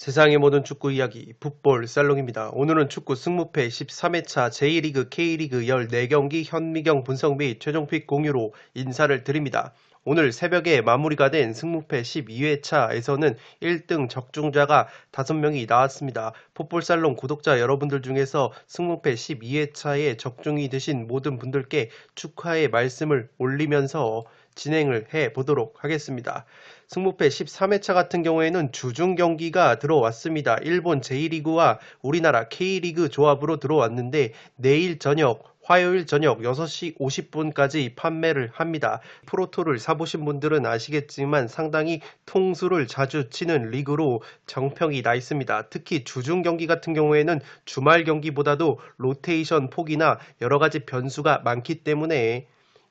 세상의 모든 축구 이야기 풋볼 살롱입니다. 오늘은 축구 승무패 13회차 제1리그 K리그 14경기 현미경 분석 및 최종픽 공유로 인사를 드립니다. 오늘 새벽에 마무리가 된 승무패 12회차에서는 1등 적중자가 5명이 나왔습니다. 풋볼살롱 구독자 여러분들 중에서 승무패 12회차에 적중이 되신 모든 분들께 축하의 말씀을 올리면서 진행을 해보도록 하겠습니다. 승무패 13회차 같은 경우에는 주중 경기가 들어왔습니다. 일본 제1리그와 우리나라 K리그 조합으로 들어왔는데 내일 저녁 화요일 저녁 6시 50분까지 판매를 합니다. 프로토를 사보신 분들은 아시겠지만 상당히 통수를 자주 치는 리그로 정평이 나 있습니다. 특히 주중 경기 같은 경우에는 주말 경기보다도 로테이션 폭이나 여러가지 변수가 많기 때문에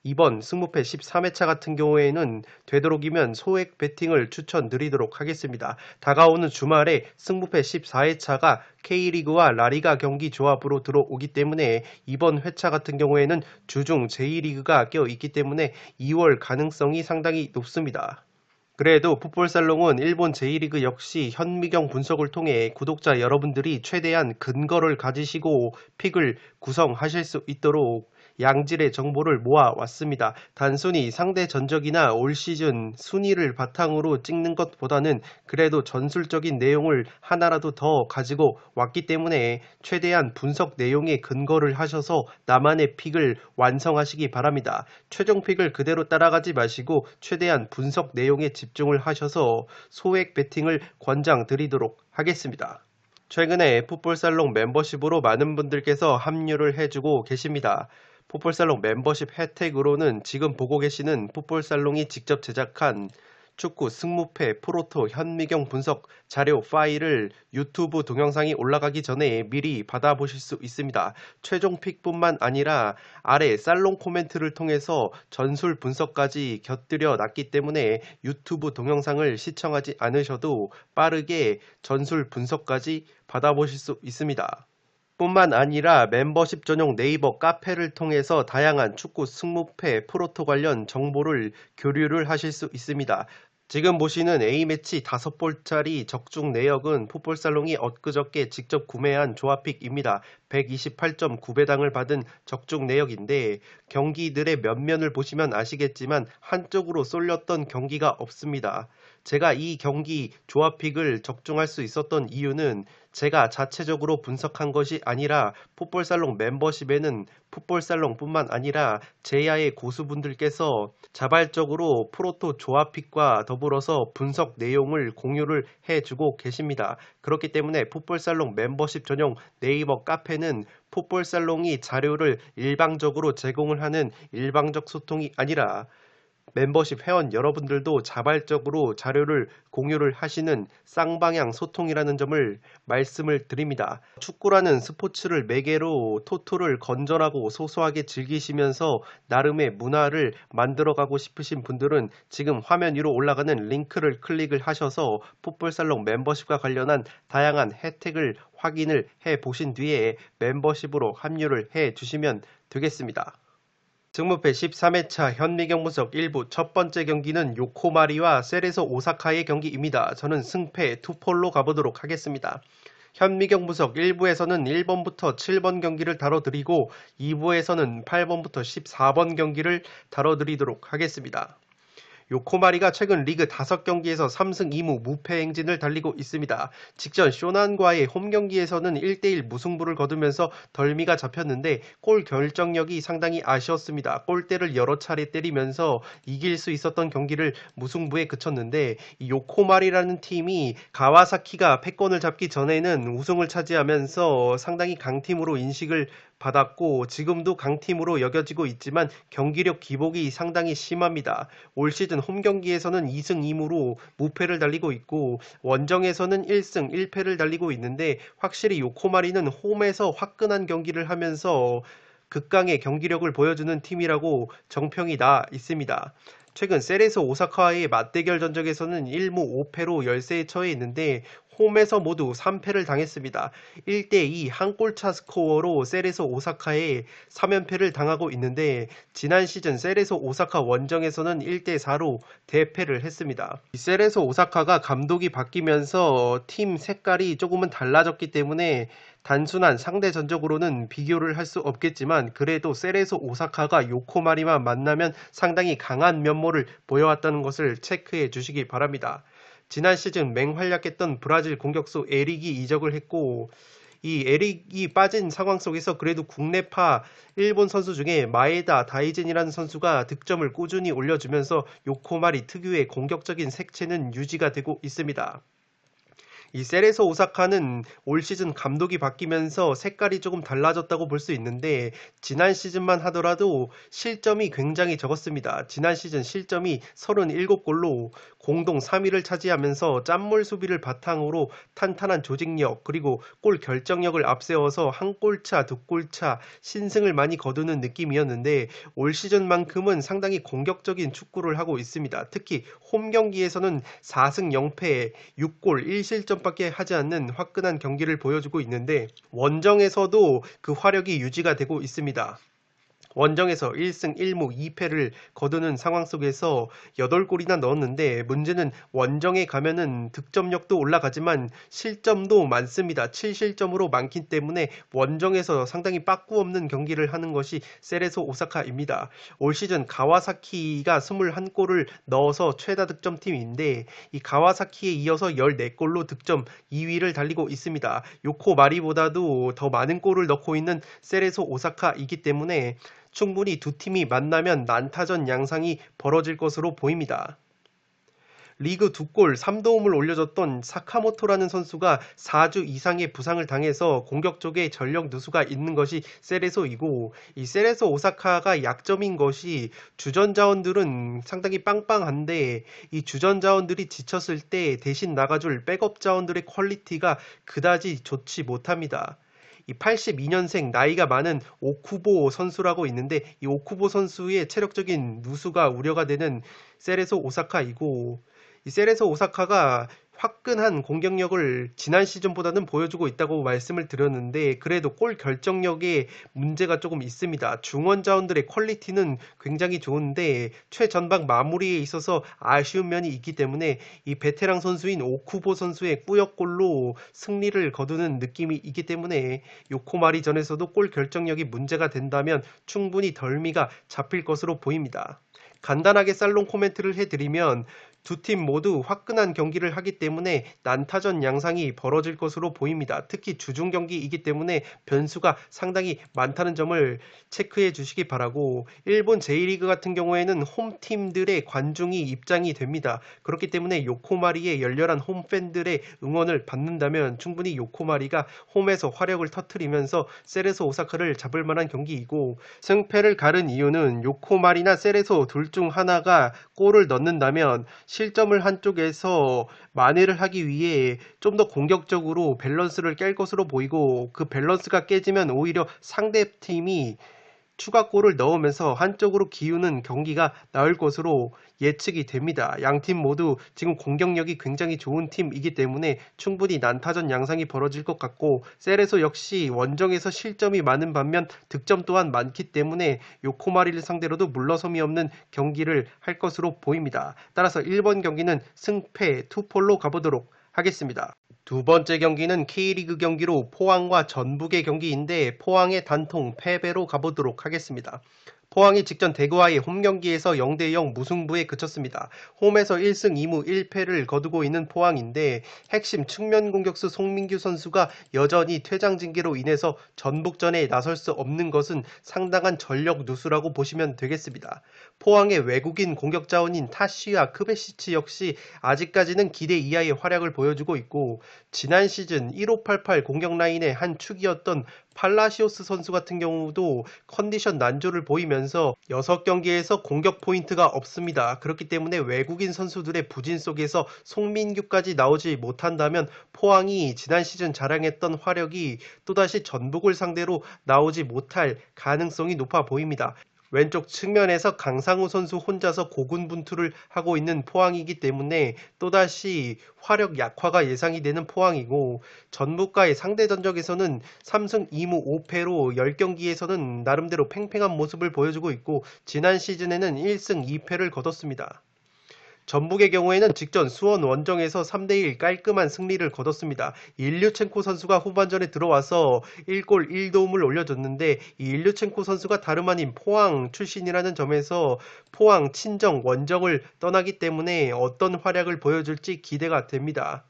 이번 승무패 13회차 같은 경우에는 되도록이면 소액 베팅을 추천드리도록 하겠습니다. 다가오는 주말에 승무패 14회차가 K리그와 라리가 경기 조합으로 들어오기 때문에 이번 회차 같은 경우에는 주중 제2리그가 껴있기 때문에 2월 가능성이 상당히 높습니다. 그래도 풋볼살롱은 일본 제1리그 역시 현미경 분석을 통해 구독자 여러분들이 최대한 근거를 가지시고 픽을 구성하실 수 있도록 양질의 정보를 모아왔습니다. 단순히 상대 전적이나 올 시즌 순위를 바탕으로 찍는 것보다는 그래도 전술적인 내용을 하나라도 더 가지고 왔기 때문에 최대한 분석 내용에 근거를 하셔서 나만의 픽을 완성하시기 바랍니다. 최종 픽을 그대로 따라가지 마시고 최대한 분석 내용에 집중을 하셔서 소액 베팅을 권장드리도록 하겠습니다. 최근에 풋볼살롱 멤버십으로 많은 분들께서 합류를 해주고 계십니다. 풋볼살롱 멤버십 혜택으로는 지금 보고 계시는 풋볼살롱이 직접 제작한 축구 승무패 프로토 현미경 분석 자료 파일을 유튜브 동영상이 올라가기 전에 미리 받아보실 수 있습니다. 최종 픽뿐만 아니라 아래 살롱 코멘트를 통해서 전술 분석까지 곁들여 놨기 때문에 유튜브 동영상을 시청하지 않으셔도 빠르게 전술 분석까지 받아보실 수 있습니다. 뿐만 아니라 멤버십 전용 네이버 카페를 통해서 다양한 축구 승무패 프로토 관련 정보를 교류를 하실 수 있습니다. 지금 보시는 A매치 5볼짜리 적중 내역은 풋볼살롱이 엊그저께 직접 구매한 조합픽입니다. 128.9배당을 받은 적중 내역인데 경기들의 면면을 보시면 아시겠지만 한쪽으로 쏠렸던 경기가 없습니다. 제가 이 경기 조합픽을 적중할 수 있었던 이유는 제가 자체적으로 분석한 것이 아니라 풋볼살롱 멤버십에는 풋볼살롱뿐만 아니라 제야의 고수분들께서 자발적으로 프로토 조합픽과 더불어서 분석 내용을 공유를 해주고 계십니다. 그렇기 때문에 풋볼살롱 멤버십 전용 네이버 카페는 풋볼살롱이 자료를 일방적으로 제공을 하는 일방적 소통이 아니라 멤버십 회원 여러분들도 자발적으로 자료를 공유를 하시는 쌍방향 소통이라는 점을 말씀을 드립니다. 축구라는 스포츠를 매개로 토토를 건전하고 소소하게 즐기시면서 나름의 문화를 만들어가고 싶으신 분들은 지금 화면 위로 올라가는 링크를 클릭을 하셔서 풋볼살롱 멤버십과 관련한 다양한 혜택을 확인을 해 보신 뒤에 멤버십으로 합류를 해 주시면 되겠습니다. 승무패 13회차 현미경 분석 1부 첫 번째 경기는 요코마리와 세레소 오사카의 경기입니다. 저는 승패 투폴로 가보도록 하겠습니다. 현미경 분석 1부에서는 1번부터 7번 경기를 다뤄드리고 2부에서는 8번부터 14번 경기를 다뤄드리도록 하겠습니다. 요코마리가 최근 리그 5경기에서 3승 2무 무패 행진을 달리고 있습니다. 직전 쇼난과의 홈경기에서는 1대1 무승부를 거두면서 덜미가 잡혔는데 골 결정력이 상당히 아쉬웠습니다. 골대를 여러 차례 때리면서 이길 수 있었던 경기를 무승부에 그쳤는데 이 요코마리라는 팀이 가와사키가 패권을 잡기 전에는 우승을 차지하면서 상당히 강팀으로 인식을 받았고 지금도 강팀으로 여겨지고 있지만 경기력 기복이 상당히 심합니다. 올 시즌 홈경기에서는 2승 2무로 무패를 달리고 있고 원정에서는 1승 1패를 달리고 있는데 확실히 요코마리는 홈에서 화끈한 경기를 하면서 극강의 경기력을 보여주는 팀이라고 정평이 나 있습니다. 최근 세레소 오사카와의 맞대결 전적에서는 1무 5패로 열세에 처해 있는데 홈에서 모두 3패를 당했습니다. 1대2 한 골차 스코어로 세레소 오사카에 3연패를 당하고 있는데 지난 시즌 세레소 오사카 원정에서는 1대4로 대패를 했습니다. 세레소 오사카가 감독이 바뀌면서 팀 색깔이 조금은 달라졌기 때문에 단순한 상대 전적으로는 비교를 할 수 없겠지만 그래도 세레소 오사카가 요코마리만 만나면 상당히 강한 면모를 보여왔다는 것을 체크해 주시기 바랍니다. 지난 시즌 맹활약했던 브라질 공격수 에릭이 이적을 했고 이 에릭이 빠진 상황 속에서 그래도 국내파 일본 선수 중에 마에다 다이젠이라는 선수가 득점을 꾸준히 올려주면서 요코마리 특유의 공격적인 색채는 유지가 되고 있습니다. 이 세레소 오사카는 올 시즌 감독이 바뀌면서 색깔이 조금 달라졌다고 볼 수 있는데 지난 시즌만 하더라도 실점이 굉장히 적었습니다. 지난 시즌 실점이 37골로 공동 3위를 차지하면서 짠물 수비를 바탕으로 탄탄한 조직력 그리고 골 결정력을 앞세워서 한 골차, 두 골차 신승을 많이 거두는 느낌이었는데 올 시즌만큼은 상당히 공격적인 축구를 하고 있습니다. 특히 홈 경기에서는 4승 0패에 6골 1실점 밖에 하지 않는 화끈한 경기를 보여주고 있는데 원정에서도 그 화력이 유지가 되고 있습니다. 원정에서 1승 1무 2패를 거두는 상황 속에서 8골이나 넣었는데 문제는 원정에 가면은 득점력도 올라가지만 실점도 많습니다. 7실점으로 많기 때문에 원정에서 상당히 빠꾸 없는 경기를 하는 것이 세레소 오사카입니다. 올 시즌 가와사키가 21골을 넣어서 최다 득점팀인데 이 가와사키에 이어서 14골로 득점 2위를 달리고 있습니다. 요코마리보다도 더 많은 골을 넣고 있는 세레소 오사카이기 때문에 충분히 두 팀이 만나면 난타전 양상이 벌어질 것으로 보입니다. 리그 2골 3도움을 올려줬던 사카모토라는 선수가 4주 이상의 부상을 당해서 공격 쪽에 전력 누수가 있는 것이 세레소이고 이 세레소 오사카가 약점인 것이 주전 자원들은 상당히 빵빵한데 이 주전 자원들이 지쳤을 때 대신 나가줄 백업 자원들의 퀄리티가 그다지 좋지 못합니다. 이 82년생 나이가 많은 오쿠보 선수라고 있는데 이 오쿠보 선수의 체력적인 누수가 우려가 되는 세레소 오사카이고 이 세레소 오사카가 화끈한 공격력을 지난 시즌보다는 보여주고 있다고 말씀을 드렸는데 그래도 골 결정력에 문제가 조금 있습니다. 중원 자원들의 퀄리티는 굉장히 좋은데 최전방 마무리에 있어서 아쉬운 면이 있기 때문에 이 베테랑 선수인 오쿠보 선수의 꾸역골로 승리를 거두는 느낌이 있기 때문에 요코마리전에서도 골 결정력이 문제가 된다면 충분히 덜미가 잡힐 것으로 보입니다. 간단하게 살롱 코멘트를 해드리면 두 팀 모두 화끈한 경기를 하기 때문에 난타전 양상이 벌어질 것으로 보입니다. 특히 주중 경기이기 때문에 변수가 상당히 많다는 점을 체크해 주시기 바라고 일본 J리그 같은 경우에는 홈팀들의 관중이 입장이 됩니다. 그렇기 때문에 요코마리의 열렬한 홈팬들의 응원을 받는다면 충분히 요코마리가 홈에서 화력을 터뜨리면서 세레소 오사카를 잡을 만한 경기이고 승패를 가른 이유는 요코마리나 세레소 둘 중 하나가 골을 넣는다면 실점을 한쪽에서 만회를 하기 위해 좀 더 공격적으로 밸런스를 깰 것으로 보이고 그 밸런스가 깨지면 오히려 상대팀이 추가골을 넣으면서 한쪽으로 기우는 경기가 나올 것으로 예측이 됩니다. 양팀 모두 지금 공격력이 굉장히 좋은 팀이기 때문에 충분히 난타전 양상이 벌어질 것 같고 세레소 역시 원정에서 실점이 많은 반면 득점 또한 많기 때문에 요코마리를 상대로도 물러섬이 없는 경기를 할 것으로 보입니다. 따라서 1번 경기는 승패 투폴로 가보도록 하겠습니다. 두 번째 경기는 K리그 경기로 포항과 전북의 경기인데 포항의 단통 패배로 가보도록 하겠습니다. 포항이 직전 대구와의 홈경기에서 0대0 무승부에 그쳤습니다. 홈에서 1승 2무 1패를 거두고 있는 포항인데 핵심 측면 공격수 송민규 선수가 여전히 퇴장 징계로 인해서 전북전에 나설 수 없는 것은 상당한 전력 누수라고 보시면 되겠습니다. 포항의 외국인 공격 자원인 타시와 크베시치 역시 아직까지는 기대 이하의 활약을 보여주고 있고 지난 시즌 1588 공격 라인의 한 축이었던 팔라시오스 선수 같은 경우도 컨디션 난조를 보이면서 6경기에서 공격 포인트가 없습니다. 그렇기 때문에 외국인 선수들의 부진 속에서 송민규까지 나오지 못한다면 포항이 지난 시즌 자랑했던 화력이 또다시 전북을 상대로 나오지 못할 가능성이 높아 보입니다. 왼쪽 측면에서 강상우 선수 혼자서 고군분투를 하고 있는 포항이기 때문에 또다시 화력 약화가 예상이 되는 포항이고, 전북과의 상대 전적에서는 3승 2무 5패로 10경기에서는 나름대로 팽팽한 모습을 보여주고 있고, 지난 시즌에는 1승 2패를 거뒀습니다. 전북의 경우에는 직전 수원 원정에서 3대1 깔끔한 승리를 거뒀습니다. 일류첸코 선수가 후반전에 들어와서 1골 1도움을 올려줬는데, 이 일류첸코 선수가 다름 아닌 포항 출신이라는 점에서 포항 친정 원정을 떠나기 때문에 어떤 활약을 보여줄지 기대가 됩니다.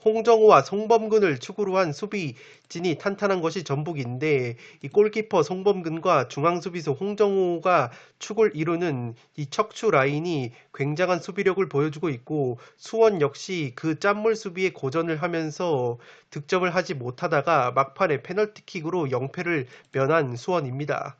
홍정우와 송범근을 축으로 한 수비진이 탄탄한 것이 전북인데, 이 골키퍼 송범근과 중앙수비수 홍정우가 축을 이루는 이 척추 라인이 굉장한 수비력을 보여주고 있고, 수원 역시 그 짠물 수비에 고전을 하면서 득점을 하지 못하다가 막판에 페널티킥으로 0패를 면한 수원입니다.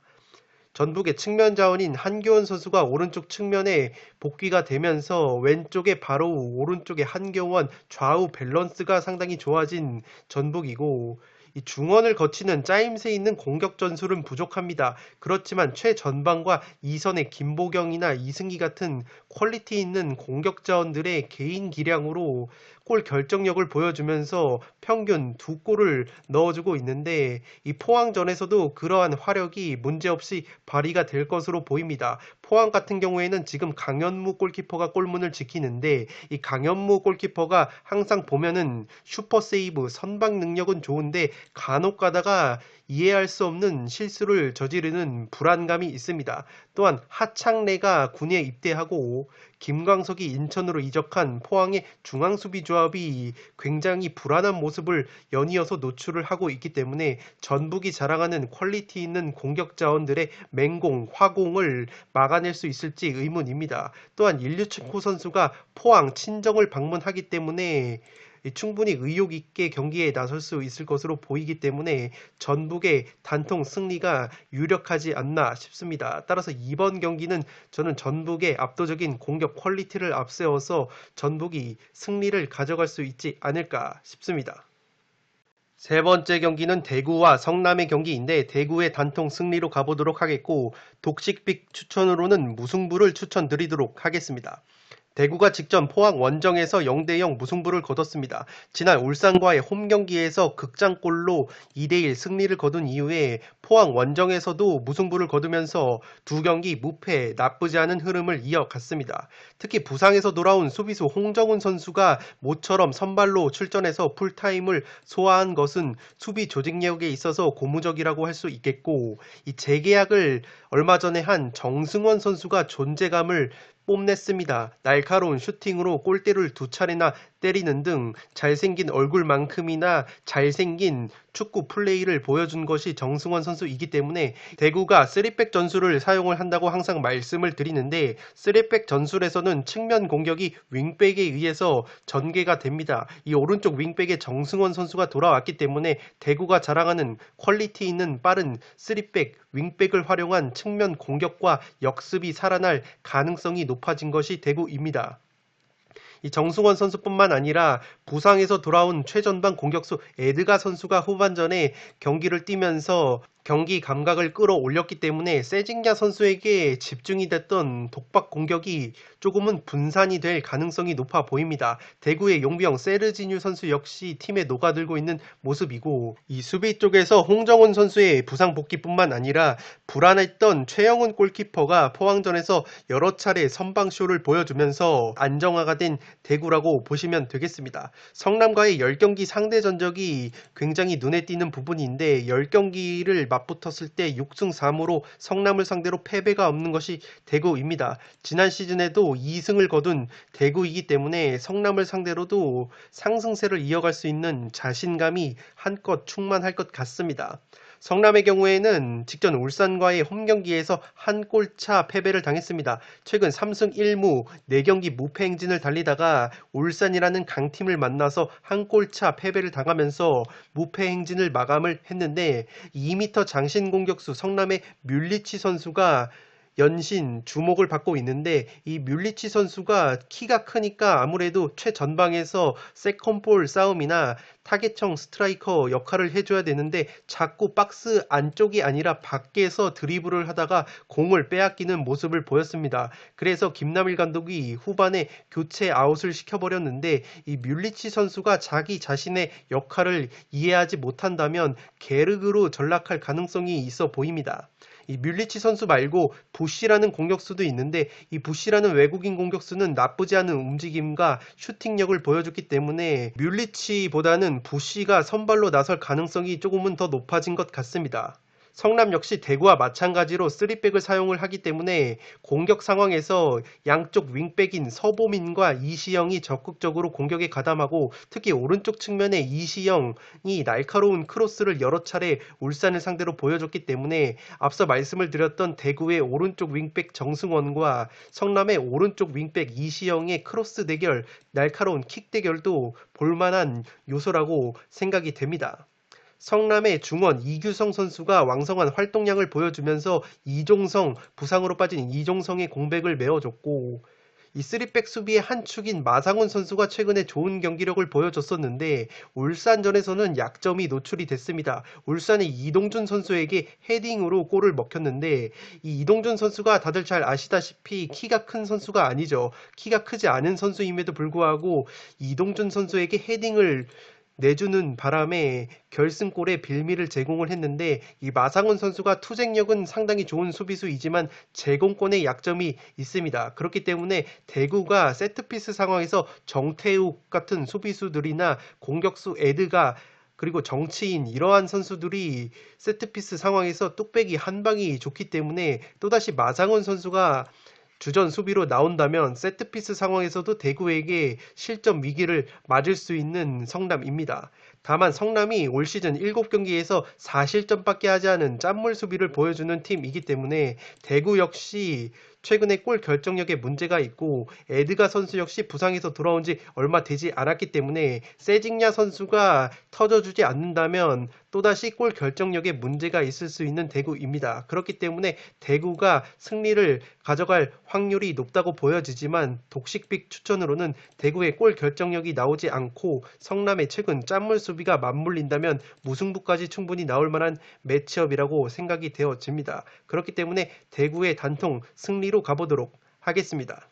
전북의 측면 자원인 한교원 선수가 오른쪽 측면에 복귀가 되면서 왼쪽에 바로 오른쪽에 한교원, 좌우 밸런스가 상당히 좋아진 전북이고, 이 중원을 거치는 짜임새 있는 공격 전술은 부족합니다. 그렇지만 최전방과 이선의 김보경이나 이승기 같은 퀄리티 있는 공격 자원들의 개인 기량으로 골 결정력을 보여주면서 평균 2골을 넣어주고 있는데, 이 포항전에서도 그러한 화력이 문제없이 발휘가 될 것으로 보입니다. 포항 같은 경우에는 지금 강현무 골키퍼가 골문을 지키는데, 이 강현무 골키퍼가 항상 보면은 슈퍼 세이브, 선방 능력은 좋은데 간혹 가다가 이해할 수 없는 실수를 저지르는 불안감이 있습니다. 또한 하창래가 군에 입대하고 김광석이 인천으로 이적한 포항의 중앙수비 조합이 굉장히 불안한 모습을 연이어서 노출을 하고 있기 때문에 전북이 자랑하는 퀄리티 있는 공격 자원들의 맹공, 화공을 막아낼 수 있을지 의문입니다. 또한 일류첸코 선수가 포항 친정을 방문하기 때문에 충분히 의욕 있게 경기에 나설 수 있을 것으로 보이기 때문에 전북의 단통 승리가 유력하지 않나 싶습니다. 따라서 이번 경기는 저는 전북의 압도적인 공격 퀄리티를 앞세워서 전북이 승리를 가져갈 수 있지 않을까 싶습니다. 세 번째 경기는 대구와 성남의 경기인데, 대구의 단통 승리로 가보도록 하겠고, 독식빅 추천으로는 무승부를 추천드리도록 하겠습니다. 대구가 직전 포항 원정에서 0대0 무승부를 거뒀습니다. 지난 울산과의 홈경기에서 극장골로 2대1 승리를 거둔 이후에 포항 원정에서도 무승부를 거두면서 두 경기 무패, 나쁘지 않은 흐름을 이어갔습니다. 특히 부상에서 돌아온 수비수 홍정훈 선수가 모처럼 선발로 출전해서 풀타임을 소화한 것은 수비 조직력에 있어서 고무적이라고 할 수 있겠고, 이 재계약을 얼마 전에 한 정승원 선수가 존재감을 뽐냈습니다. 날카로운 슈팅으로 골대를 2차례나 때리는 등 잘생긴 얼굴만큼이나 잘생긴 축구 플레이를 보여준 것이 정승원 선수이기 때문에 대구가 3백 전술을 사용을 한다고 항상 말씀을 드리는데, 3백 전술에서는 측면 공격이 윙백에 의해서 전개가 됩니다. 이 오른쪽 윙백에 정승원 선수가 돌아왔기 때문에 대구가 자랑하는 퀄리티 있는 빠른 3백, 윙백을 활용한 측면 공격과 역습이 살아날 가능성이 높아진 것이 대구입니다. 이 정승원 선수뿐만 아니라 부상에서 돌아온 최전방 공격수 에드가 선수가 후반전에 경기를 뛰면서 경기 감각을 끌어올렸기 때문에 세징야 선수에게 집중이 됐던 독박 공격이 조금은 분산이 될 가능성이 높아 보입니다. 대구의 용병 세르지뉴 선수 역시 팀에 녹아들고 있는 모습이고, 이 수비 쪽에서 홍정훈 선수의 부상 복귀뿐만 아니라 불안했던 최영훈 골키퍼가 포항전에서 여러 차례 선방쇼를 보여주면서 안정화가 된 대구라고 보시면 되겠습니다. 성남과의 10경기 상대 전적이 굉장히 눈에 띄는 부분인데, 10경기를 맞붙었을 때 6승 3무로 성남을 상대로 패배가 없는 것이 대구입니다. 지난 시즌에도 2승을 거둔 대구이기 때문에 성남을 상대로도 상승세를 이어갈 수 있는 자신감이 한껏 충만할 것 같습니다. 성남의 경우에는 직전 울산과의 홈경기에서 한 골차 패배를 당했습니다. 최근 3승 1무 4경기 무패 행진을 달리다가 울산이라는 강팀을 만나서 한 골차 패배를 당하면서 무패 행진을 마감을 했는데, 2m 장신 공격수 성남의 뮬리치 선수가 연신 주목을 받고 있는데 이 뮬리치 선수가 키가 크니까 아무래도 최전방에서 세컨볼 싸움이나 타겟형 스트라이커 역할을 해줘야 되는데 자꾸 박스 안쪽이 아니라 밖에서 드리블을 하다가 공을 빼앗기는 모습을 보였습니다. 그래서 김남일 감독이 후반에 교체 아웃을 시켜버렸는데 이 뮬리치 선수가 자기 자신의 역할을 이해하지 못한다면 게르그로 전락할 가능성이 있어 보입니다. 이 뮬리치 선수 말고 부시라는 공격수도 있는데 이 부시라는 외국인 공격수는 나쁘지 않은 움직임과 슈팅력을 보여줬기 때문에 뮬리치보다는 부시가 선발로 나설 가능성이 조금은 더 높아진 것 같습니다. 성남 역시 대구와 마찬가지로 3백을 사용을 하기 때문에 공격 상황에서 양쪽 윙백인 서보민과 이시영이 적극적으로 공격에 가담하고 특히 오른쪽 측면에 이시영이 날카로운 크로스를 여러 차례 울산을 상대로 보여줬기 때문에 앞서 말씀을 드렸던 대구의 오른쪽 윙백 정승원과 성남의 오른쪽 윙백 이시영의 크로스 대결, 날카로운 킥 대결도 볼만한 요소라고 생각이 됩니다. 성남의 중원 이규성 선수가 왕성한 활동량을 보여주면서 이종성, 부상으로 빠진 이종성의 공백을 메워줬고 이 3백 수비의 한 축인 마상훈 선수가 최근에 좋은 경기력을 보여줬었는데 울산전에서는 약점이 노출이 됐습니다. 울산의 이동준 선수에게 헤딩으로 골을 먹혔는데 이 이동준 선수가 다들 잘 아시다시피 키가 큰 선수가 아니죠. 키가 크지 않은 선수임에도 불구하고 이동준 선수에게 헤딩을 내주는 바람에 결승골에 빌미를 제공을 했는데 이 마상훈 선수가 투쟁력은 상당히 좋은 수비수이지만 제공권에 약점이 있습니다. 그렇기 때문에 대구가 세트피스 상황에서 정태욱 같은 수비수들이나 공격수 에드가 그리고 정치인 이러한 선수들이 세트피스 상황에서 뚝배기 한 방이 좋기 때문에 또다시 마상훈 선수가 주전 수비로 나온다면 세트피스 상황에서도 대구에게 실점 위기를 맞을 수 있는 성남입니다. 다만 성남이 올 시즌 7경기에서 4실점밖에 하지 않은 짠물 수비를 보여주는 팀이기 때문에 대구 역시 최근에 골 결정력에 문제가 있고 에드가 선수 역시 부상에서 돌아온 지 얼마 되지 않았기 때문에 세징야 선수가 터져주지 않는다면 또다시 골 결정력에 문제가 있을 수 있는 대구입니다. 그렇기 때문에 대구가 승리를 가져갈 확률이 높다고 보여지지만 독식픽 추천으로는 대구의 골 결정력이 나오지 않고 성남의 최근 짠물 수비가 맞물린다면 무승부까지 충분히 나올 만한 매치업이라고 생각이 되어집니다. 그렇기 때문에 대구의 단통 승리로 가보도록 하겠습니다.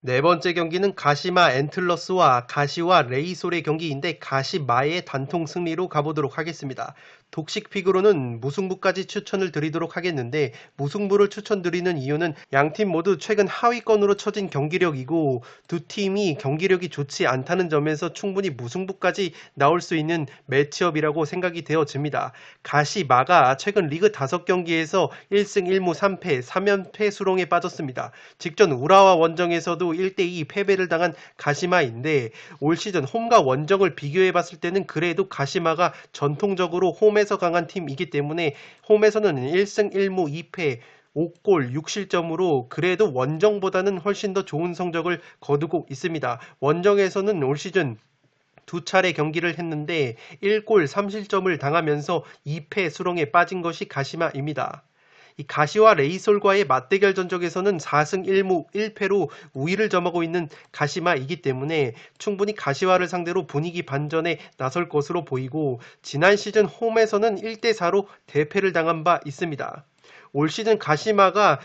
네 번째 경기는 가시마 앤틀러스와 가시와 레이솔의 경기인데 가시마의 단통 승리로 가보도록 하겠습니다. 독식픽으로는 무승부까지 추천을 드리도록 하겠는데 무승부를 추천드리는 이유는 양팀 모두 최근 하위권으로 처진 경기력이고 두 팀이 경기력이 좋지 않다는 점에서 충분히 무승부까지 나올 수 있는 매치업이라고 생각이 되어집니다. 가시마가 최근 리그 5경기에서 1승 1무 3패 3연패 수렁에 빠졌습니다. 직전 우라와 원정에서도 1대2 패배를 당한 가시마인데 올 시즌 홈과 원정을 비교해봤을 때는 그래도 가시마가 전통적으로 홈에서 강한 팀이기 때문에 홈에서는 1승 1무 2패 5골 6실점으로 그래도 원정보다는 훨씬 더 좋은 성적을 거두고 있습니다. 원정에서는 올 시즌 두 차례 경기를 했는데 1골 3실점을 당하면서 2패 수렁에 빠진 것이 가시마입니다. 이 가시와 레이솔과의 맞대결 전적에서는 4승 1무 1패로 우위를 점하고 있는 가시마이기 때문에 충분히 가시와를 상대로 분위기 반전에 나설 것으로 보이고 지난 시즌 홈에서는 1대4로 대패를 당한 바 있습니다. 올 시즌 가시마가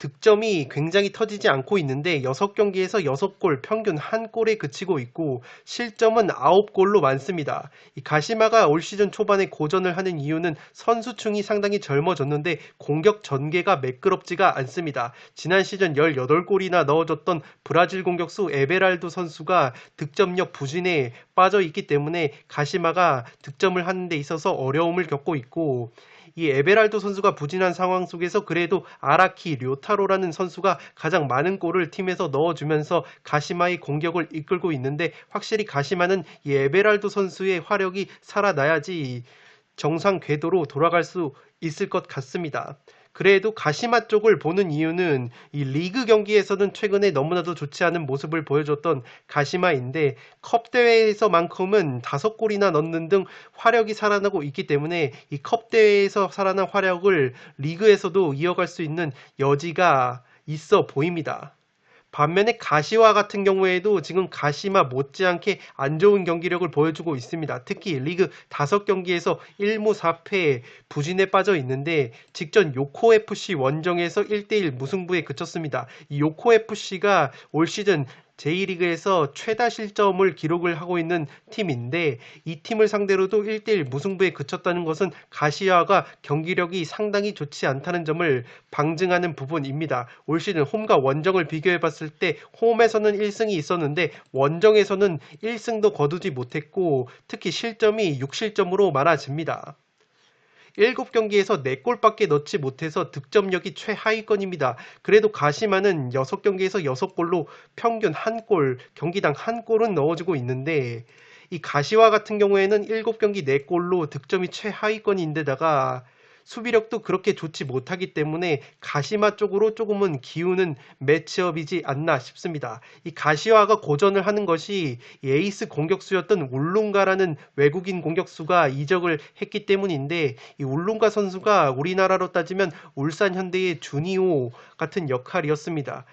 득점이 굉장히 터지지 않고 있는데 6경기에서 6골 평균 1골에 그치고 있고 실점은 9골로 많습니다. 이 가시마가 올 시즌 초반에 고전을 하는 이유는 선수층이 상당히 젊어졌는데 공격 전개가 매끄럽지가 않습니다. 지난 시즌 18골이나 넣어줬던 브라질 공격수 에베랄도 선수가 득점력 부진에 빠져 있기 때문에 가시마가 득점을 하는 데 있어서 어려움을 겪고 있고 이 에베랄도 선수가 부진한 상황 속에서 그래도 아라키 료타로라는 선수가 가장 많은 골을 팀에서 넣어주면서 가시마의 공격을 이끌고 있는데 확실히 가시마는 이 에베랄도 선수의 화력이 살아나야지 정상 궤도로 돌아갈 수 있을 것 같습니다. 그래도 가시마 쪽을 보는 이유는 이 리그 경기에서는 최근에 너무나도 좋지 않은 모습을 보여줬던 가시마인데 컵 대회에서만큼은 5골이나 넣는 등 화력이 살아나고 있기 때문에 이 컵 대회에서 살아난 화력을 리그에서도 이어갈 수 있는 여지가 있어 보입니다. 반면에 가시와 같은 경우에도 지금 가시마 못지않게 안 좋은 경기력을 보여주고 있습니다. 특히 리그 5경기에서 1무 4패 부진에 빠져 있는데 직전 요코FC 원정에서 1대1 무승부에 그쳤습니다. 이 요코FC가 올 시즌 J리그에서 최다 실점을 기록을 하고 있는 팀인데 이 팀을 상대로도 1대1 무승부에 그쳤다는 것은 가시화가 경기력이 상당히 좋지 않다는 점을 방증하는 부분입니다. 올 시즌 홈과 원정을 비교해 봤을 때 홈에서는 1승이 있었는데 원정에서는 1승도 거두지 못했고 특히 실점이 6실점으로 많아집니다. 7경기에서 4골밖에 넣지 못해서 득점력이 최하위권입니다. 그래도 가시마는 6경기에서 6골로 평균 1골, 경기당 1골은 넣어주고 있는데 이 가시와 같은 경우에는 7경기 4골로 득점이 최하위권인데다가 수비력도 그렇게 좋지 못하기 때문에 가시마 쪽으로 조금은 기우는 매치업이지 않나 싶습니다. 이 가시화가 고전을 하는 것이 에이스 공격수였던 울룽가라는 외국인 공격수가 이적을 했기 때문인데 이 울룽가 선수가 우리나라로 따지면 울산 현대의 주니오 같은 역할이었습니다.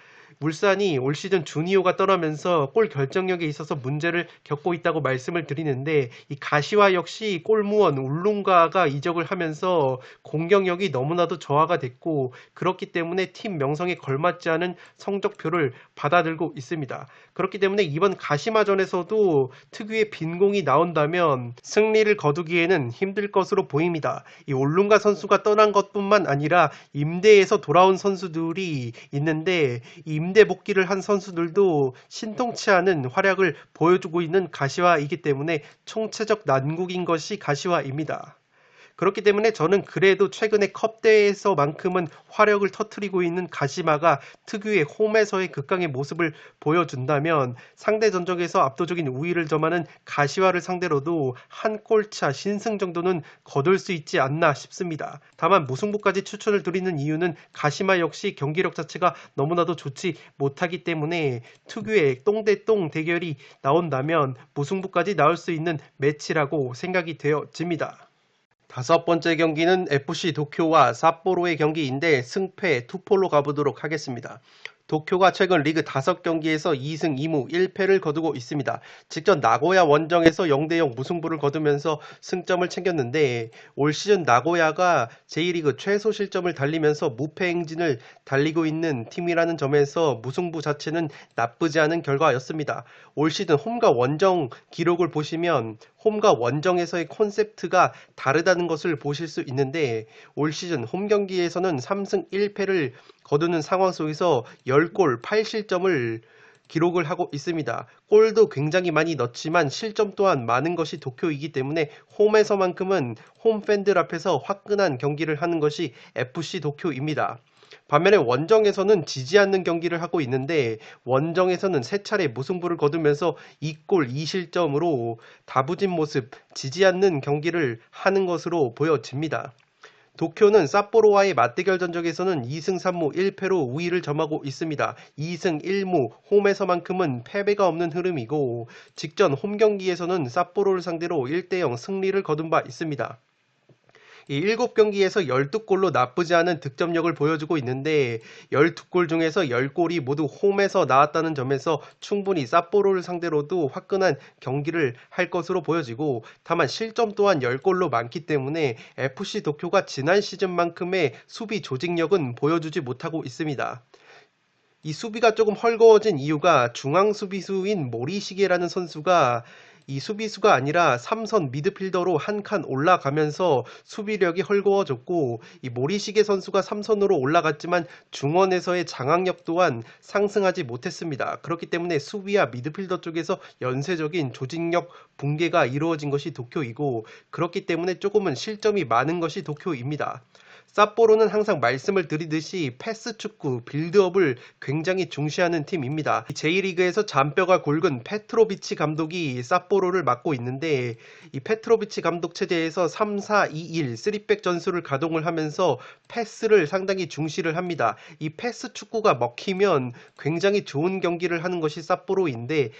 울산이 올 시즌 주니오가 떠나면서 골 결정력에 있어서 문제를 겪고 있다고 말씀을 드리는데 이 가시와 역시 골무원 울룽가가 이적을 하면서 공격력이 너무나도 저하가 됐고 그렇기 때문에 팀 명성에 걸맞지 않은 성적표를 받아들고 있습니다. 그렇기 때문에 이번 가시마전에서도 특유의 빈공이 나온다면 승리를 거두기에는 힘들 것으로 보입니다. 이 울룽가 선수가 떠난 것뿐만 아니라 임대에서 돌아온 선수들이 있는데 임대 복귀를 한 선수들도 신통치 않은 활약을 보여주고 있는 가시화이기 때문에 총체적 난국인 것이 가시화입니다. 그렇기 때문에 저는 그래도 최근에 컵대회에서만큼은 화력을 터뜨리고 있는 가시마가 특유의 홈에서의 극강의 모습을 보여준다면 상대 전적에서 압도적인 우위를 점하는 가시화를 상대로도 한 골차 신승 정도는 거둘 수 있지 않나 싶습니다. 다만 무승부까지 추천을 드리는 이유는 가시마 역시 경기력 자체가 너무나도 좋지 못하기 때문에 특유의 똥대똥 대결이 나온다면 무승부까지 나올 수 있는 매치라고 생각이 되어집니다. 5번째 경기는 FC 도쿄와 삿포로의 경기인데 승패 투폴로 가보도록 하겠습니다. 도쿄가 최근 리그 5경기에서 2승 2무 1패를 거두고 있습니다. 직전 나고야 원정에서 0대0 무승부를 거두면서 승점을 챙겼는데 올 시즌 나고야가 J리그 최소 실점을 달리면서 무패 행진을 달리고 있는 팀이라는 점에서 무승부 자체는 나쁘지 않은 결과였습니다. 올 시즌 홈과 원정 기록을 보시면 홈과 원정에서의 콘셉트가 다르다는 것을 보실 수 있는데 올 시즌 홈 경기에서는 3승 1패를 거두는 상황 속에서 10골 8실점을 기록을 하고 있습니다. 골도 굉장히 많이 넣지만 실점 또한 많은 것이 도쿄이기 때문에 홈에서만큼은 홈팬들 앞에서 화끈한 경기를 하는 것이 FC 도쿄입니다. 반면에 원정에서는 지지 않는 경기를 하고 있는데 원정에서는 3차례 무승부를 거두면서 2골 2실점으로 다부진 모습, 지지 않는 경기를 하는 것으로 보여집니다. 도쿄는 삿포로와의 맞대결 전적에서는 2승 3무 1패로 우위를 점하고 있습니다. 2승 1무 홈에서만큼은 패배가 없는 흐름이고 직전 홈 경기에서는 삿포로를 상대로 1대0 승리를 거둔 바 있습니다. 이 7경기에서 12골로 나쁘지 않은 득점력을 보여주고 있는데 12골 중에서 10골이 모두 홈에서 나왔다는 점에서 충분히 삿포로를 상대로도 화끈한 경기를 할 것으로 보여지고 다만 실점 또한 10골로 많기 때문에 FC 도쿄가 지난 시즌만큼의 수비 조직력은 보여주지 못하고 있습니다. 이 수비가 조금 헐거워진 이유가 중앙 수비수인 모리시게라는 선수가 이 수비수가 아니라 3선 미드필더로 한 칸 올라가면서 수비력이 헐거워졌고 이 모리시게 선수가 3선으로 올라갔지만 중원에서의 장악력 또한 상승하지 못했습니다. 그렇기 때문에 수비와 미드필더 쪽에서 연쇄적인 조직력 붕괴가 이루어진 것이 도쿄이고 그렇기 때문에 조금은 실점이 많은 것이 도쿄입니다. 삿포로는 항상 말씀을 드리듯이 패스 축구, 빌드업을 굉장히 중시하는 팀입니다. J리그에서 잔뼈가 굵은 페트로비치 감독이 삿포로를 맡고 있는데 이 페트로비치 감독 체제에서 3-4-2-1 3백 전술을 가동을 하면서 패스를 상당히 중시를 합니다. 이 패스 축구가 먹히면 굉장히 좋은 경기를 하는 것이 삿포로인데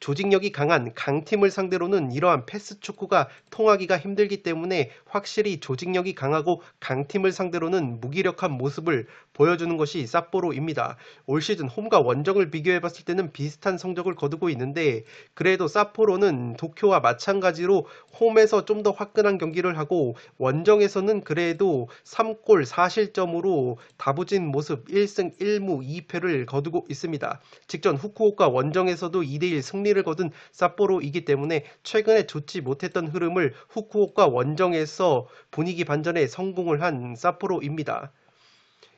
조직력이 강한 강팀을 상대로는 이러한 패스 축구가 통하기가 힘들기 때문에 확실히 조직력이 강하고 강팀을 상대로는 무기력한 모습을 보여주는 것이 삿포로입니다. 올 시즌 홈과 원정을 비교해봤을 때는 비슷한 성적을 거두고 있는데 그래도 삿포로는 도쿄와 마찬가지로 홈에서 좀 더 화끈한 경기를 하고 원정에서는 그래도 3골 4실점으로 다부진 모습 1승 1무 2패를 거두고 있습니다. 직전 후쿠오카 원정에서도 2대1 승리를 거둔 삿포로이기 때문에 최근에 좋지 못했던 흐름을 후쿠오카 원정에서 분위기 반전에 성공을 한 삿포로입니다.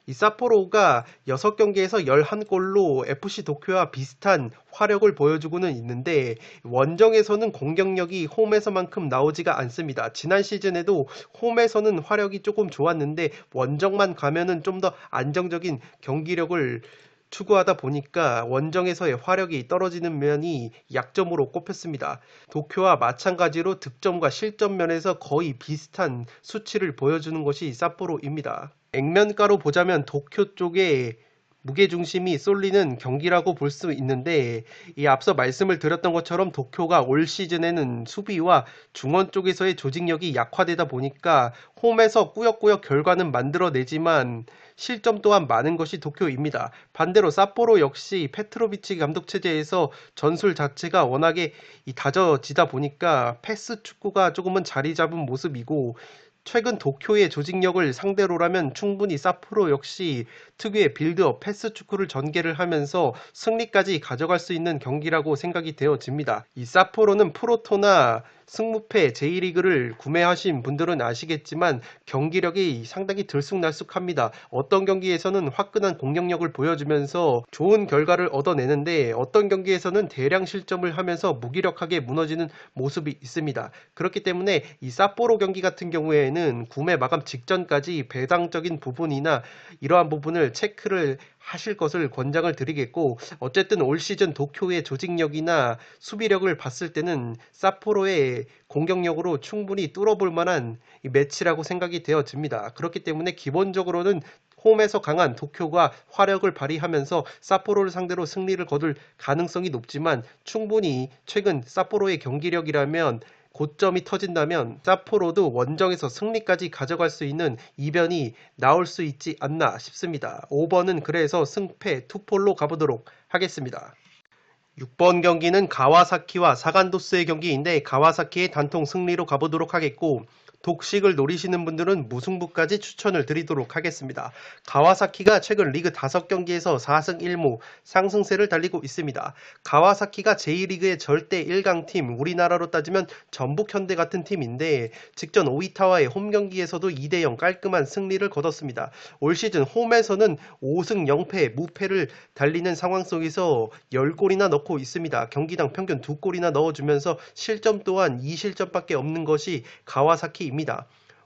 이 삿포로가 6경기에서 11골로 FC 도쿄와 비슷한 화력을 보여주고는 있는데 원정에서는 공격력이 홈에서만큼 나오지가 않습니다. 지난 시즌에도 홈에서는 화력이 조금 좋았는데 원정만 가면은 좀 더 안정적인 경기력을 추구하다 보니까 원정에서의 화력이 떨어지는 면이 약점으로 꼽혔습니다. 도쿄와 마찬가지로 득점과 실점 면에서 거의 비슷한 수치를 보여주는 것이 삿포로입니다. 액면가로 보자면 도쿄 쪽에 무게중심이 쏠리는 경기라고 볼 수 있는데 이 앞서 말씀을 드렸던 것처럼 도쿄가 올 시즌에는 수비와 중원 쪽에서의 조직력이 약화되다 보니까 홈에서 꾸역꾸역 결과는 만들어내지만 실점 또한 많은 것이 도쿄입니다. 반대로 삿포로 역시 페트로비치 감독 체제에서 전술 자체가 워낙에 다져지다 보니까 패스 축구가 조금은 자리 잡은 모습이고 최근 도쿄의 조직력을 상대로라면 충분히 삿포로 역시 특유의 빌드업 패스 축구를 전개를 하면서 승리까지 가져갈 수 있는 경기라고 생각이 되어집니다. 이 삿포로는 프로토나 승무패 J리그를 구매하신 분들은 아시겠지만 경기력이 상당히 들쑥날쑥합니다. 어떤 경기에서는 화끈한 공격력을 보여주면서 좋은 결과를 얻어내는데 어떤 경기에서는 대량 실점을 하면서 무기력하게 무너지는 모습이 있습니다. 그렇기 때문에 이 삿포로 경기 같은 경우에는 구매 마감 직전까지 배당적인 부분이나 이러한 부분을 체크를 하실 것을 권장을 드리겠고 어쨌든 올 시즌 도쿄의 조직력이나 수비력을 봤을 때는 삿포로의 공격력으로 충분히 뚫어볼 만한 매치라고 생각이 되어집니다. 그렇기 때문에 기본적으로는 홈에서 강한 도쿄가 화력을 발휘하면서 삿포로를 상대로 승리를 거둘 가능성이 높지만 충분히 최근 삿포로의 경기력이라면 고점이 터진다면 삿포로도 원정에서 승리까지 가져갈 수 있는 이변이 나올 수 있지 않나 싶습니다. 5번은 그래서 승패 투폴로 가보도록 하겠습니다. 6번 경기는 가와사키와 사간도스의 경기인데 가와사키의 단통 승리로 가보도록 하겠고 독식을 노리시는 분들은 무승부까지 추천을 드리도록 하겠습니다. 가와사키가 최근 리그 5경기에서 4승 1무 상승세를 달리고 있습니다. 가와사키가 제2리그의 절대 1강팀, 우리나라로 따지면 전북현대 같은 팀인데 직전 오이타와의 홈경기에서도 2대0 깔끔한 승리를 거뒀습니다. 올 시즌 홈에서는 5승 0패 무패를 달리는 상황 속에서 10골이나 넣고 있습니다. 경기당 평균 2골이나 넣어주면서 실점 또한 2실점밖에 없는 것이 가와사키입니다.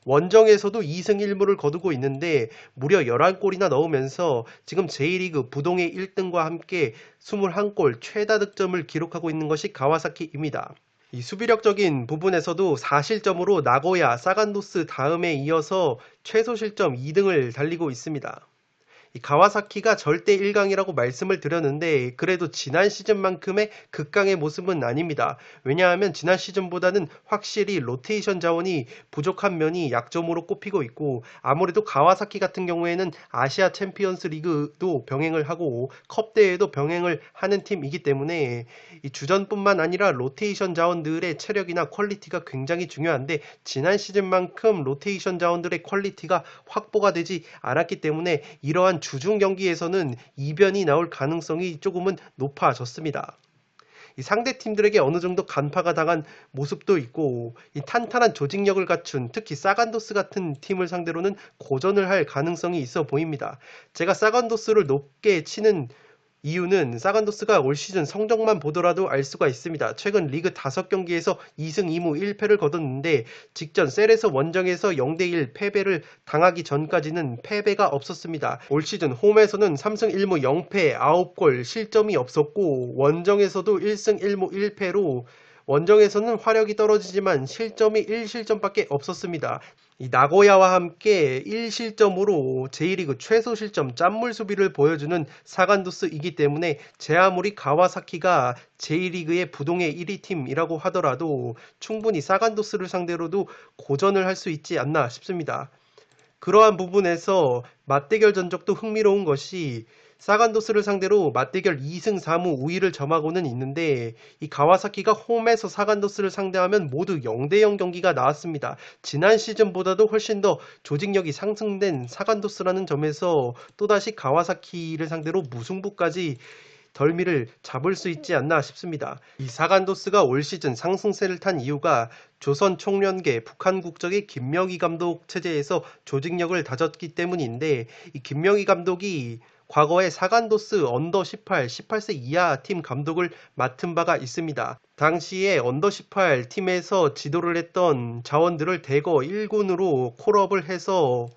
원정에서도 2승 1무를 거두고 있는데 무려 11골이나 넣으면서 지금 제1리그 부동의 1등과 함께 21골 최다 득점을 기록하고 있는 것이 가와사키입니다. 이 수비력적인 부분에서도 4실점으로 나고야, 사간도스 다음에 이어서 최소 실점 2등을 달리고 있습니다. 이 가와사키가 절대 1강이라고 말씀을 드렸는데 그래도 지난 시즌만큼의 극강의 모습은 아닙니다. 왜냐하면 지난 시즌보다는 확실히 로테이션 자원이 부족한 면이 약점으로 꼽히고 있고 아무래도 가와사키 같은 경우에는 아시아 챔피언스 리그도 병행을 하고 컵 대회도 병행을 하는 팀이기 때문에 이 주전뿐만 아니라 로테이션 자원들의 체력이나 퀄리티가 굉장히 중요한데 지난 시즌만큼 로테이션 자원들의 퀄리티가 확보가 되지 않았기 때문에 이러한 주중 경기에서는 이변이 나올 가능성이 조금은 높아졌습니다. 이 상대 팀들에게 어느 정도 간파가 당한 모습도 있고 이 탄탄한 조직력을 갖춘 특히 사간도스 같은 팀을 상대로는 고전을 할 가능성이 있어 보입니다. 제가 사간도스를 높게 치는 이유는 사간도스가 올 시즌 성적만 보더라도 알 수가 있습니다. 최근 리그 5경기에서 2승 2무 1패를 거뒀는데 직전 셀에서 원정에서 0대1 패배를 당하기 전까지는 패배가 없었습니다. 올 시즌 홈에서는 3승 1무 0패 9골 실점이 없었고 원정에서도 1승 1무 1패로 원정에서는 화력이 떨어지지만 실점이 1실점밖에 없었습니다. 이 나고야와 함께 1실점으로 제1리그 최소 실점 짠물 수비를 보여주는 사간도스이기 때문에 제 아무리 가와사키가 제1리그의 부동의 1위 팀이라고 하더라도 충분히 사간도스를 상대로도 고전을 할 수 있지 않나 싶습니다. 그러한 부분에서 맞대결 전적도 흥미로운 것이 사간도스를 상대로 맞대결 2승 4무 우위를 점하고는 있는데 이 가와사키가 홈에서 사간도스를 상대하면 모두 0대0 경기가 나왔습니다. 지난 시즌보다도 훨씬 더 조직력이 상승된 사간도스라는 점에서 또다시 가와사키를 상대로 무승부까지 덜미를 잡을 수 있지 않나 싶습니다. 이 사간도스가 올 시즌 상승세를 탄 이유가 조선 총련계 북한 국적의 김명희 감독 체제에서 조직력을 다졌기 때문인데 이 김명희 감독이 과거에 사간도스 언더 18, 18세 이하 팀 감독을 맡은 바가 있습니다. 당시에 언더 18 팀에서 지도를 했던 자원들을 대거 1군으로 콜업을 해서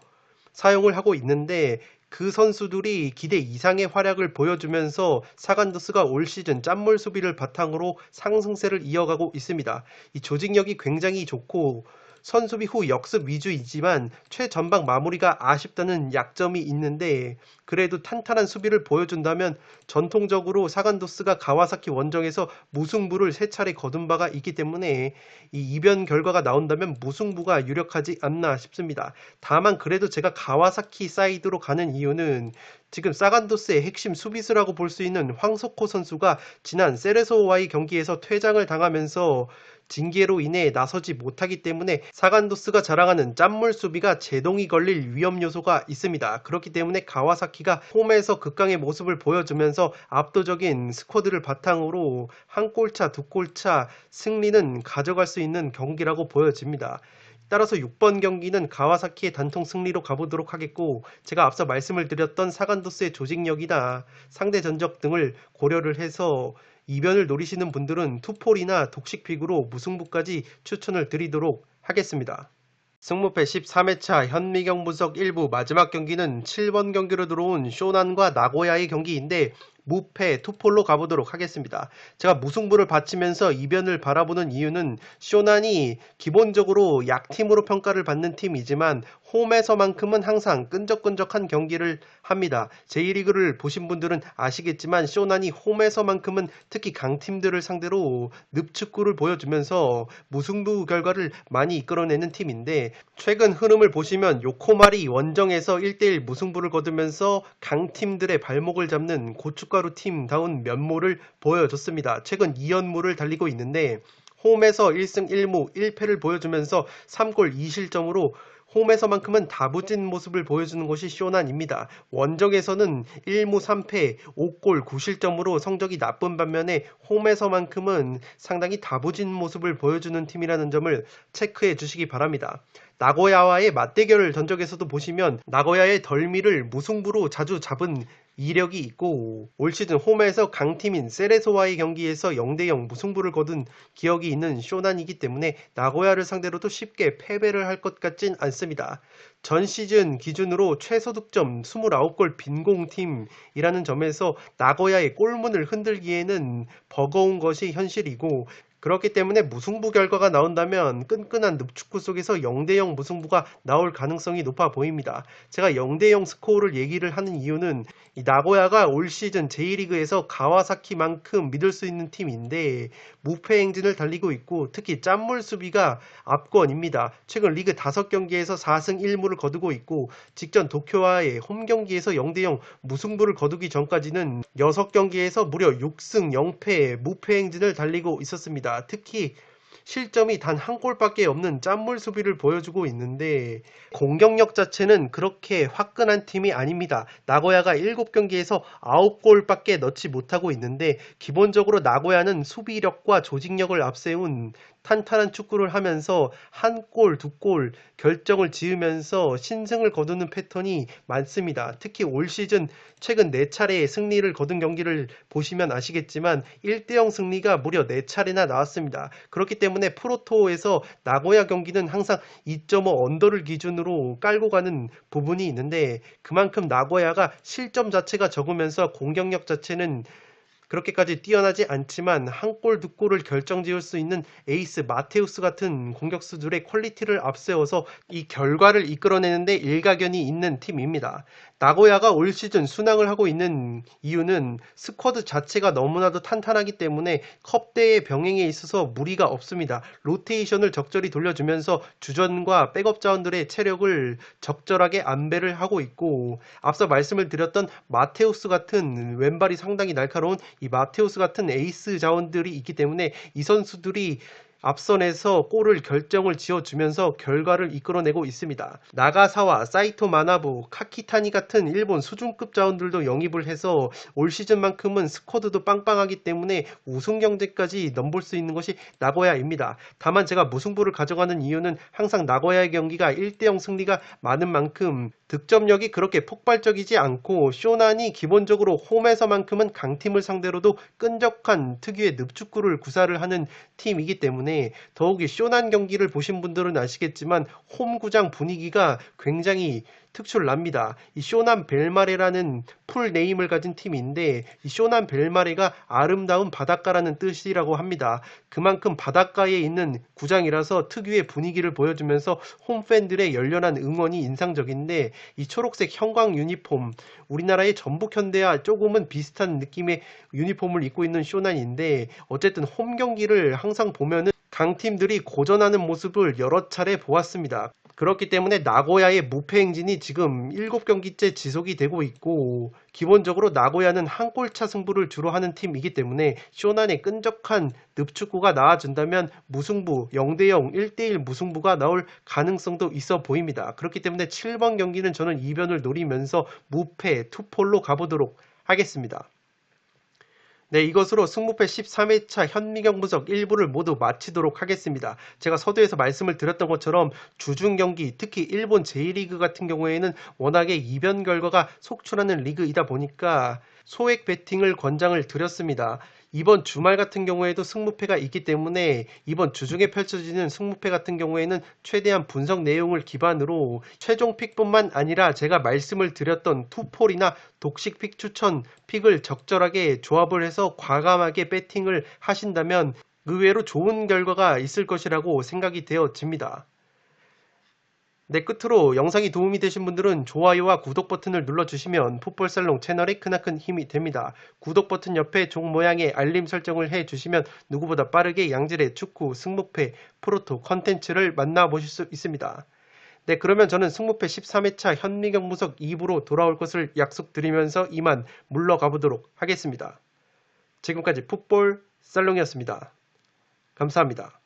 사용을 하고 있는데 그 선수들이 기대 이상의 활약을 보여주면서 사간도스가 올 시즌 짠물 수비를 바탕으로 상승세를 이어가고 있습니다. 이 조직력이 굉장히 좋고 선수비 후 역습 위주이지만 최전방 마무리가 아쉽다는 약점이 있는데 그래도 탄탄한 수비를 보여준다면 전통적으로 사간도스가 가와사키 원정에서 무승부를 3차례 거둔 바가 있기 때문에 이 이변 결과가 나온다면 무승부가 유력하지 않나 싶습니다. 다만 그래도 제가 가와사키 사이드로 가는 이유는 지금 사간도스의 핵심 수비수라고 볼 수 있는 황석호 선수가 지난 세레소와의 경기에서 퇴장을 당하면서 징계로 인해 나서지 못하기 때문에 사간도스가 자랑하는 짠물 수비가 제동이 걸릴 위험 요소가 있습니다. 그렇기 때문에 가와사키가 홈에서 극강의 모습을 보여주면서 압도적인 스쿼드를 바탕으로 한 골차, 두 골차 승리는 가져갈 수 있는 경기라고 보여집니다. 따라서 6번 경기는 가와사키의 단통 승리로 가보도록 하겠고 제가 앞서 말씀을 드렸던 사간도스의 조직력이나 상대 전적 등을 고려를 해서 이변을 노리시는 분들은 투폴이나 독식픽으로 무승부까지 추천을 드리도록 하겠습니다. 승무패 13회차 현미경 분석 1부 마지막 경기는 7번 경기로 들어온 쇼난과 나고야의 경기인데 무패 투폴로 가보도록 하겠습니다. 제가 무승부를 바치면서 이변을 바라보는 이유는 쇼난이 기본적으로 약팀으로 평가를 받는 팀이지만 홈에서만큼은 항상 끈적끈적한 경기를 합니다. J리그를 보신 분들은 아시겠지만 쇼난이 홈에서만큼은 특히 강팀들을 상대로 늪축구를 보여주면서 무승부 결과를 많이 이끌어내는 팀인데 최근 흐름을 보시면 요코마리 원정에서 1대1 무승부를 거두면서 강팀들의 발목을 잡는 고춧가루 팀다운 면모를 보여줬습니다. 최근 2연무를 달리고 있는데 홈에서 1승 1무 1패를 보여주면서 3골 2실점으로 홈에서만큼은 다부진 모습을 보여주는 것이 쇼난입니다. 원정에서는 1무 3패 5골 9실점으로 성적이 나쁜 반면에 홈에서만큼은 상당히 다부진 모습을 보여주는 팀이라는 점을 체크해 주시기 바랍니다. 나고야와의 맞대결 전적에서도 보시면 나고야의 덜미를 무승부로 자주 잡은 이력이 있고 올 시즌 홈에서 강팀인 세레소와의 경기에서 0대0 무승부를 거둔 기억이 있는 쇼난이기 때문에 나고야를 상대로도 쉽게 패배를 할 것 같진 않습니다. 전 시즌 기준으로 최소 득점 29골 빈공팀이라는 점에서 나고야의 골문을 흔들기에는 버거운 것이 현실이고 그렇기 때문에 무승부 결과가 나온다면 끈끈한 늪축구 속에서 0대0 무승부가 나올 가능성이 높아 보입니다. 제가 0대0 스코어를 얘기를 하는 이유는 이 나고야가 올 시즌 J리그에서 가와사키만큼 믿을 수 있는 팀인데 무패 행진을 달리고 있고 특히 짠물 수비가 압권입니다. 최근 리그 5경기에서 4승 1무를 거두고 있고 직전 도쿄와의 홈 경기에서 0대0 무승부를 거두기 전까지는 6경기에서 무려 6승 0패 무패 행진을 달리고 있었습니다. 특히 실점이 단 한 골밖에 없는 짠물 수비를 보여주고 있는데 공격력 자체는 그렇게 화끈한 팀이 아닙니다. 나고야가 7경기에서 9골밖에 넣지 못하고 있는데 기본적으로 나고야는 수비력과 조직력을 앞세운 탄탄한 축구를 하면서 한 골, 두 골 결정을 지으면서 신승을 거두는 패턴이 많습니다. 특히 올 시즌 최근 4차례의 승리를 거둔 경기를 보시면 아시겠지만 1대0 승리가 무려 4차례나 나왔습니다. 그렇기 때문에 프로토에서 나고야 경기는 항상 2.5 언더를 기준으로 깔고 가는 부분이 있는데 그만큼 나고야가 실점 자체가 적으면서 공격력 자체는 그렇게까지 뛰어나지 않지만 한 골 두 골을 결정지을 수 있는 에이스 마테우스 같은 공격수들의 퀄리티를 앞세워서 이 결과를 이끌어내는데 일가견이 있는 팀입니다. 나고야가 올 시즌 순항을 하고 있는 이유는 스쿼드 자체가 너무나도 탄탄하기 때문에 컵대의 병행에 있어서 무리가 없습니다. 로테이션을 적절히 돌려주면서 주전과 백업 자원들의 체력을 적절하게 안배를 하고 있고, 앞서 말씀을 드렸던 마테우스 같은 왼발이 상당히 날카로운 이 마테우스 같은 에이스 자원들이 있기 때문에 이 선수들이 앞선에서 골을 결정을 지어주면서 결과를 이끌어내고 있습니다. 나가사와 사이토 마나부, 카키타니 같은 일본 수준급 자원들도 영입을 해서 올 시즌만큼은 스쿼드도 빵빵하기 때문에 우승 경쟁까지 넘볼 수 있는 것이 나고야입니다. 다만 제가 무승부를 가져가는 이유는 항상 나고야의 경기가 1대0 승리가 많은 만큼 득점력이 그렇게 폭발적이지 않고 쇼난이 기본적으로 홈에서만큼은 강팀을 상대로도 끈적한 특유의 늪축구를 구사를 하는 팀이기 때문에 더욱이 쇼난 경기를 보신 분들은 아시겠지만 홈구장 분위기가 굉장히 특출납니다. 이 쇼난 벨마레라는 풀 네임을 가진 팀인데 이 쇼난 벨마레가 아름다운 바닷가라는 뜻이라고 합니다. 그만큼 바닷가에 있는 구장이라서 특유의 분위기를 보여주면서 홈팬들의 열렬한 응원이 인상적인데 이 초록색 형광 유니폼, 우리나라의 전북현대와 조금은 비슷한 느낌의 유니폼을 입고 있는 쇼난인데 어쨌든 홈 경기를 항상 보면은 강팀들이 고전하는 모습을 여러 차례 보았습니다. 그렇기 때문에 나고야의 무패 행진이 지금 7경기째 지속이 되고 있고, 기본적으로 나고야는 한 골차 승부를 주로 하는 팀이기 때문에 쇼난의 끈적한 늪축구가 나와준다면 무승부, 0대0, 1대1 무승부가 나올 가능성도 있어 보입니다. 그렇기 때문에 7번 경기는 저는 이변을 노리면서 무패 투폴로 가보도록 하겠습니다. 네, 이것으로 승무패 13회차 현미경 분석 1부를 모두 마치도록 하겠습니다. 제가 서두에서 말씀을 드렸던 것처럼 주중 경기, 특히 일본 제1리그 같은 경우에는 워낙에 이변 결과가 속출하는 리그이다 보니까 소액 베팅을 권장을 드렸습니다. 이번 주말 같은 경우에도 승무패가 있기 때문에 이번 주중에 펼쳐지는 승무패 같은 경우에는 최대한 분석 내용을 기반으로 최종 픽뿐만 아니라 제가 말씀을 드렸던 투폴이나 독식 픽 추천 픽을 적절하게 조합을 해서 과감하게 배팅을 하신다면 의외로 좋은 결과가 있을 것이라고 생각이 되어집니다. 네, 끝으로 영상이 도움이 되신 분들은 좋아요와 구독 버튼을 눌러주시면 풋볼살롱 채널에 크나큰 힘이 됩니다. 구독 버튼 옆에 종 모양의 알림 설정을 해주시면 누구보다 빠르게 양질의 축구, 승무패, 프로토 컨텐츠를 만나보실 수 있습니다. 네, 그러면 저는 승무패 13회차 현미경 분석 2부로 돌아올 것을 약속드리면서 이만 물러가보도록 하겠습니다. 지금까지 풋볼살롱이었습니다. 감사합니다.